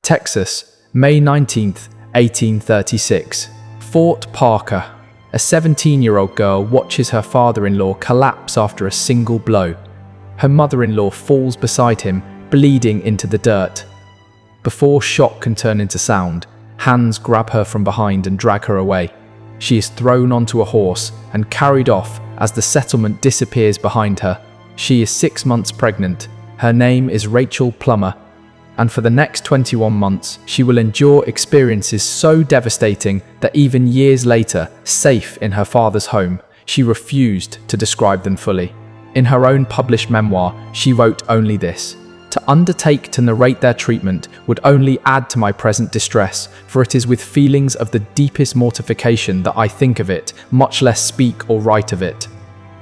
Texas, May 19, 1836. Fort Parker. A 17-year-old girl watches her father-in-law collapse after a single blow. Her mother-in-law falls beside him, bleeding into the dirt. Before shock can turn into sound, hands grab her from behind and drag her away. She is thrown onto a horse and carried off as the settlement disappears behind her. She is 6 months pregnant. Her name is Rachel Plummer, and for the next 21 months, she will endure experiences so devastating that even years later, safe in her father's home, she refused to describe them fully. In her own published memoir, she wrote only this: "To undertake to narrate their treatment would only add to my present distress, for it is with feelings of the deepest mortification that I think of it, much less speak or write of it."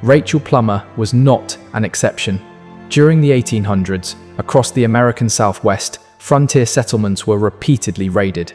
Rachel Plummer was not an exception. During the 1800s, across the American Southwest, frontier settlements were repeatedly raided.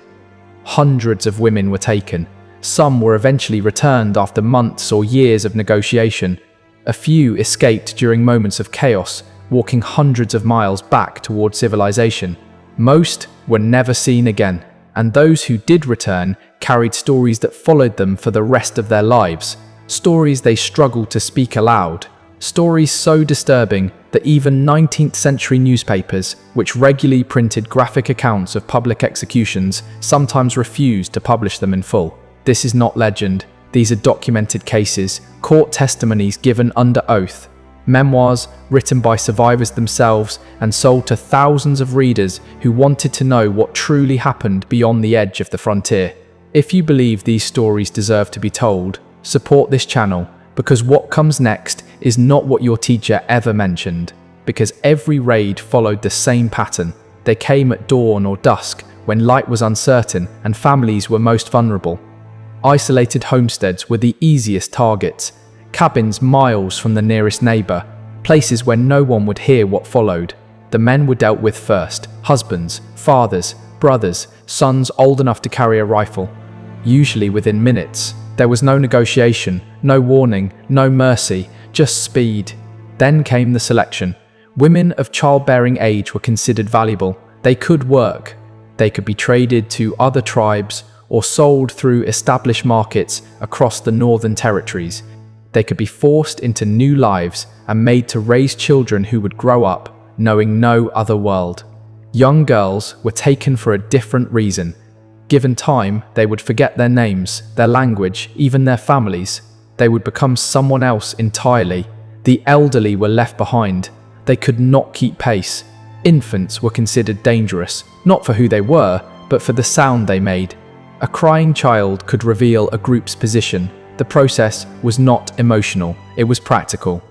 Hundreds of women were taken. Some were eventually returned after months or years of negotiation. A few escaped during moments of chaos, walking hundreds of miles back toward civilization. Most were never seen again, and those who did return carried stories that followed them for the rest of their lives, stories they struggled to speak aloud, stories so disturbing that even 19th century newspapers, which regularly printed graphic accounts of public executions, sometimes refused to publish them in full. This is not legend. These are documented cases, court testimonies given under oath, memoirs written by survivors themselves and sold to thousands of readers who wanted to know what truly happened beyond the edge of the frontier. If you believe these stories deserve to be told, support this channel, because what comes next is not what your teacher ever mentioned, because every raid followed the same pattern. They came at dawn or dusk, when light was uncertain and families were most vulnerable. Isolated homesteads were the easiest targets, cabins miles from the nearest neighbor, places where no one would hear what followed. The men were dealt with first: husbands, fathers, brothers, sons old enough to carry a rifle. Usually within minutes. There was no negotiation, no warning, no mercy, just speed. Then came the selection. Women of childbearing age were considered valuable. They could work. They could be traded to other tribes or sold through established markets across the northern territories. They could be forced into new lives and made to raise children who would grow up knowing no other world. Young girls were taken for a different reason. Given time, they would forget their names, their language, even their families. They would become someone else entirely. The elderly were left behind. They could not keep pace. Infants were considered dangerous, not for who they were, but for the sound they made. A crying child could reveal a group's position. The process was not emotional, it was practical.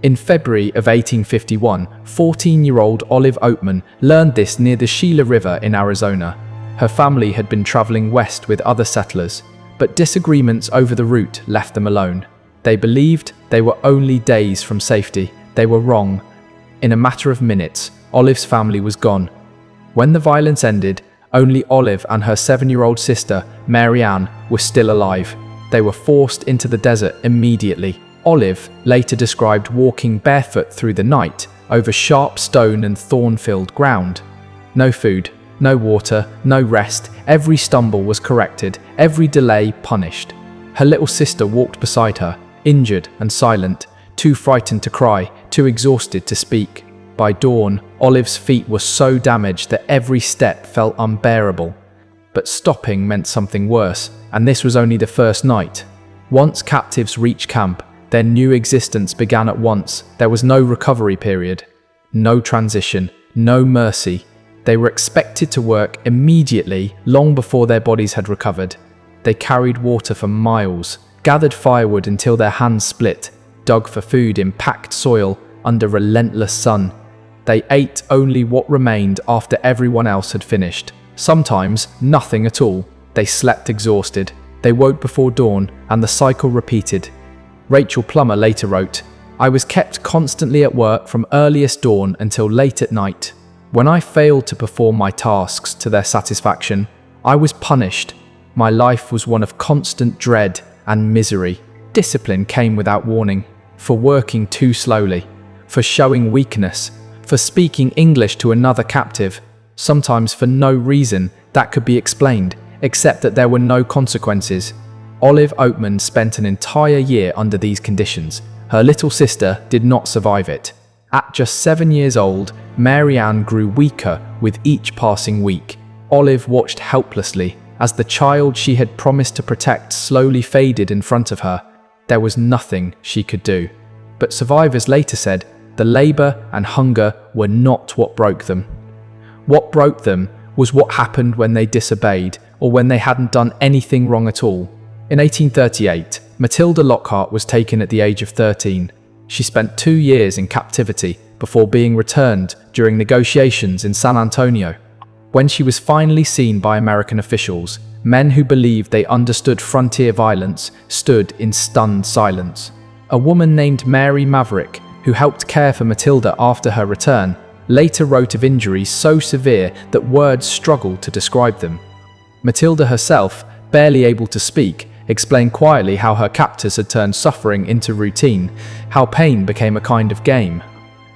In February of 1851, 14-year-old Olive Oatman learned this near the Gila River in Arizona. Her family had been traveling west with other settlers, but disagreements over the route left them alone. They believed they were only days from safety. They were wrong. In a matter of minutes, Olive's family was gone. When the violence ended, only Olive and her 7-year-old sister, Mary Ann, were still alive. They were forced into the desert immediately. Olive later described walking barefoot through the night over sharp stone and thorn-filled ground. No food, no water, no rest. Every stumble was corrected, every delay punished. Her little sister walked beside her, injured and silent, too frightened to cry, too exhausted to speak. By dawn, Olive's feet were so damaged that every step felt unbearable. But stopping meant something worse, and this was only the first night. Once captives reached camp, their new existence began at once. There was no recovery period, no transition, no mercy. They were expected to work immediately, long before their bodies had recovered. They carried water for miles, gathered firewood until their hands split, dug for food in packed soil under relentless sun. They ate only what remained after everyone else had finished. Sometimes nothing at all. They slept exhausted. They woke before dawn, and the cycle repeated. Rachel Plummer later wrote, "I was kept constantly at work from earliest dawn until late at night. When I failed to perform my tasks to their satisfaction, I was punished. My life was one of constant dread and misery. Discipline came without warning, for working too slowly, for showing weakness, for speaking English to another captive. sometimes for no reason that could be explained, except that there were no consequences. Olive Oatman spent an entire year under these conditions. Her little sister did not survive it. At just 7 years old, Mary Ann grew weaker with each passing week. Olive watched helplessly as the child she had promised to protect slowly faded in front of her. There was nothing she could do. But survivors later said the labor and hunger were not what broke them. What broke them was what happened when they disobeyed or when they hadn't done anything wrong at all. In 1838, Matilda Lockhart was taken at the age of 13. She spent 2 years in captivity before being returned during negotiations in San Antonio. When she was finally seen by American officials, men who believed they understood frontier violence stood in stunned silence. A woman named Mary Maverick, who helped care for Matilda after her return, later wrote of injuries so severe that words struggled to describe them. Matilda herself, barely able to speak, explained quietly how her captors had turned suffering into routine, how pain became a kind of game.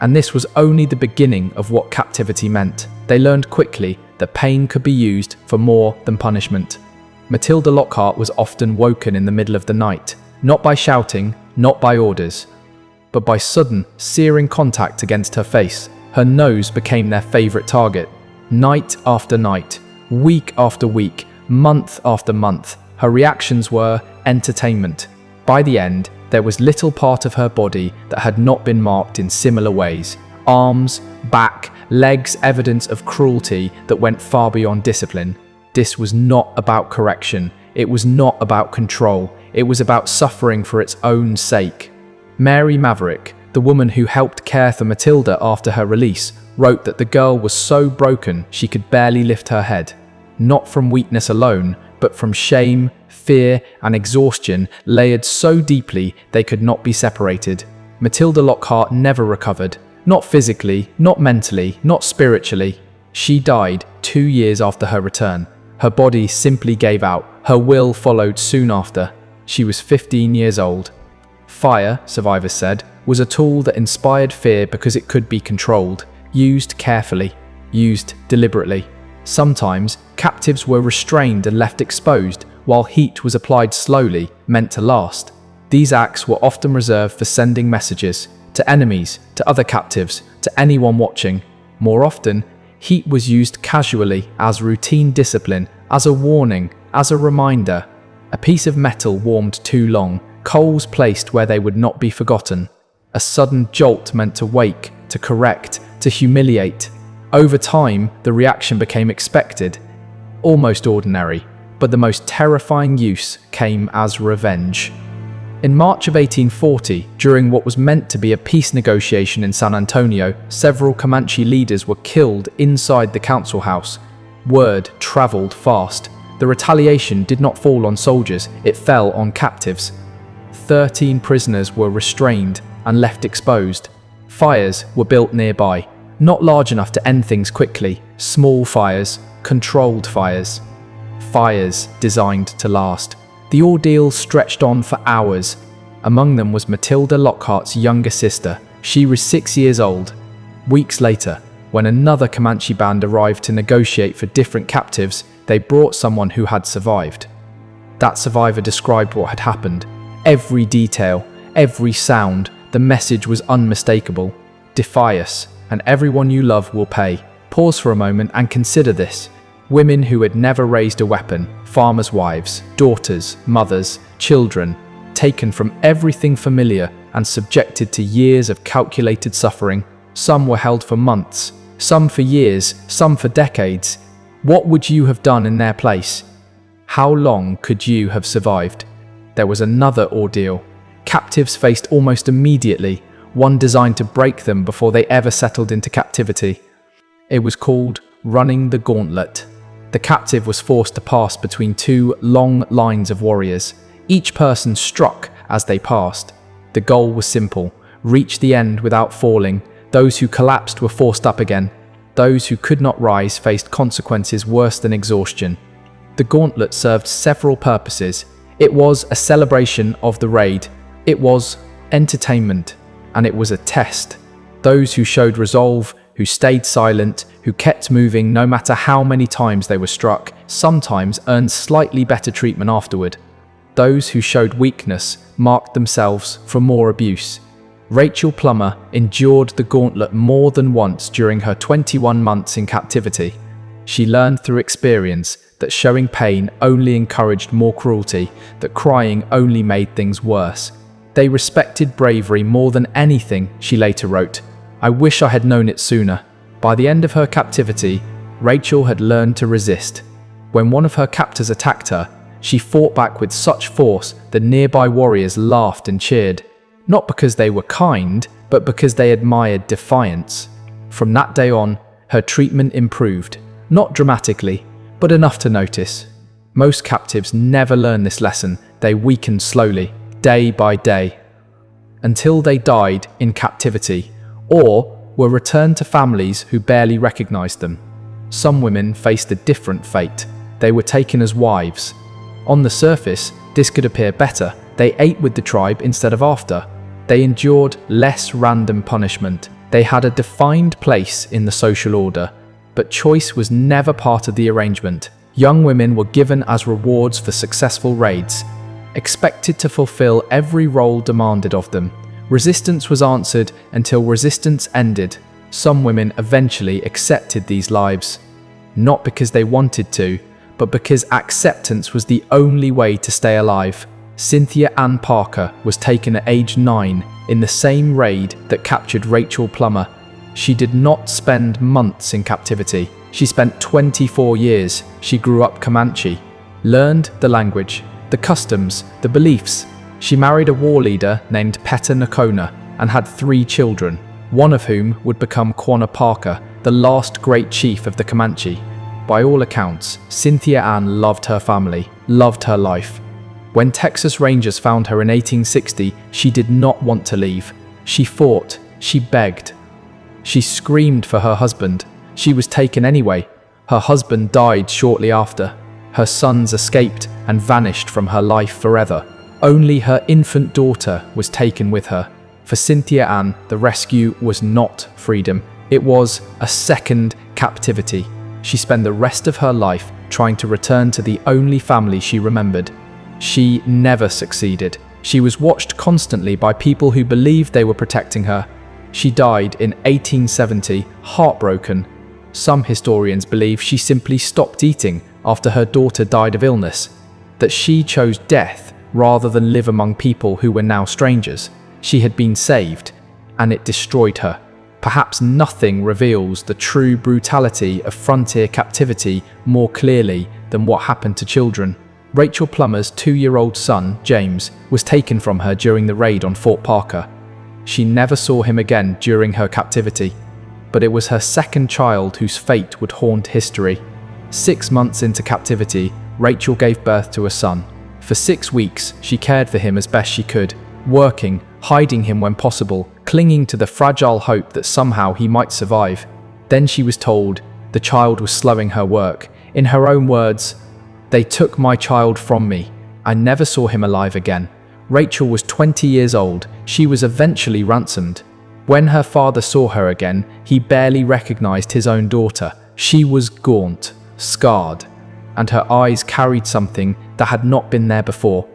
And this was only the beginning of what captivity meant. They learned quickly that pain could be used for more than punishment. Matilda Lockhart was often woken in the middle of the night, not by shouting, not by orders, but by sudden, searing contact against her face. Her nose became their favorite target. Night after night, week after week, month after month, her reactions were entertainment. By the end, there was little part of her body that had not been marked in similar ways. Arms, back, legs, evidence of cruelty that went far beyond discipline. This was not about correction. It was not about control. It was about suffering for its own sake. Mary Maverick, the woman who helped care for Matilda after her release, wrote that the girl was so broken she could barely lift her head. Not from weakness alone, but from shame, fear, and exhaustion layered so deeply they could not be separated. Matilda Lockhart never recovered. Not physically, not mentally, not spiritually. She died 2 years after her return. Her body simply gave out. Her will followed soon after. She was 15 years old. Fire, survivors said, was a tool that inspired fear because it could be controlled, used carefully, used deliberately. Sometimes, captives were restrained and left exposed, while heat was applied slowly, meant to last. These acts were often reserved for sending messages to enemies, to other captives, to anyone watching. More often, heat was used casually as routine discipline, as a warning, as a reminder. A piece of metal warmed too long, coals placed where they would not be forgotten. A sudden jolt meant to wake, to correct, to humiliate. Over time, the reaction became expected, almost ordinary, but the most terrifying use came as revenge. In March of 1840, during what was meant to be a peace negotiation in San Antonio, several Comanche leaders were killed inside the council house. Word traveled fast. The retaliation did not fall on soldiers, it fell on captives. 13 prisoners were restrained and left exposed. Fires were built nearby, not large enough to end things quickly. Small fires, controlled fires. Fires designed to last. The ordeal stretched on for hours. Among them was Matilda Lockhart's younger sister. She was 6 years old. Weeks later, when another Comanche band arrived to negotiate for different captives, they brought someone who had survived. That survivor described what had happened. Every detail, every sound, the message was unmistakable. Defy us, and everyone you love will pay. Pause for a moment and consider this. Women who had never raised a weapon, farmers' wives, daughters, mothers, children, taken from everything familiar and subjected to years of calculated suffering. Some were held for months, some for years, some for decades. What would you have done in their place? How long could you have survived? There was another ordeal. Captives faced almost immediately, one designed to break them before they ever settled into captivity. It was called running the gauntlet. The captive was forced to pass between two long lines of warriors. Each person struck as they passed. The goal was simple: reach the end without falling. Those who collapsed were forced up again. Those who could not rise faced consequences worse than exhaustion. The gauntlet served several purposes. It was a celebration of the raid. It was entertainment. And it was a test. Those who showed resolve, who stayed silent, who kept moving no matter how many times they were struck, sometimes earned slightly better treatment afterward. Those who showed weakness marked themselves for more abuse. Rachel Plummer endured the gauntlet more than once during her 21 months in captivity. She learned through experience that showing pain only encouraged more cruelty, that crying only made things worse. They respected bravery more than anything, she later wrote. I wish I had known it sooner. By the end of her captivity, Rachel had learned to resist. When one of her captors attacked her, she fought back with such force that nearby warriors laughed and cheered, not because they were kind, but because they admired defiance. From that day on, her treatment improved, not dramatically, but enough to notice. Most captives never learn this lesson. They weaken slowly, day by day, until they died in captivity, or were returned to families who barely recognized them. Some women faced a different fate. They were taken as wives. On the surface, this could appear better. They ate with the tribe instead of after. They endured less random punishment. They had a defined place in the social order, but choice was never part of the arrangement. Young women were given as rewards for successful raids, expected to fulfill every role demanded of them. Resistance was answered until resistance ended. Some women eventually accepted these lives, not because they wanted to, but because acceptance was the only way to stay alive. Cynthia Ann Parker was taken at age 9 in the same raid that captured Rachel Plummer. She did not spend months in captivity. She spent 24 years. She grew up Comanche, learned the language, the customs, the beliefs. She married a war leader named Peta Nakona and had 3 children, one of whom would become Quanah Parker, the last great chief of the Comanche. By all accounts, Cynthia Ann loved her family, loved her life. When Texas Rangers found her in 1860, she did not want to leave. She fought, she begged. She screamed for her husband. She was taken anyway. Her husband died shortly after. Her sons escaped and vanished from her life forever. Only her infant daughter was taken with her. For Cynthia Ann, the rescue was not freedom. It was a second captivity. She spent the rest of her life trying to return to the only family she remembered. She never succeeded. She was watched constantly by people who believed they were protecting her. She died in 1870, heartbroken. Some historians believe she simply stopped eating after her daughter died of illness, that she chose death rather than live among people who were now strangers. She had been saved, and it destroyed her. Perhaps nothing reveals the true brutality of frontier captivity more clearly than what happened to children. Rachel Plummer's 2-year-old son, James, was taken from her during the raid on Fort Parker. She never saw him again during her captivity, but it was her second child whose fate would haunt history. 6 months into captivity, Rachel gave birth to a son. For 6 weeks, she cared for him as best she could, working, hiding him when possible, clinging to the fragile hope that somehow he might survive. Then she was told the child was slowing her work. In her own words, "They took my child from me. I never saw him alive again." Rachel was 20 years old. She was eventually ransomed. When her father saw her again, he barely recognized his own daughter. She was gaunt, scarred, and her eyes carried something that had not been there before.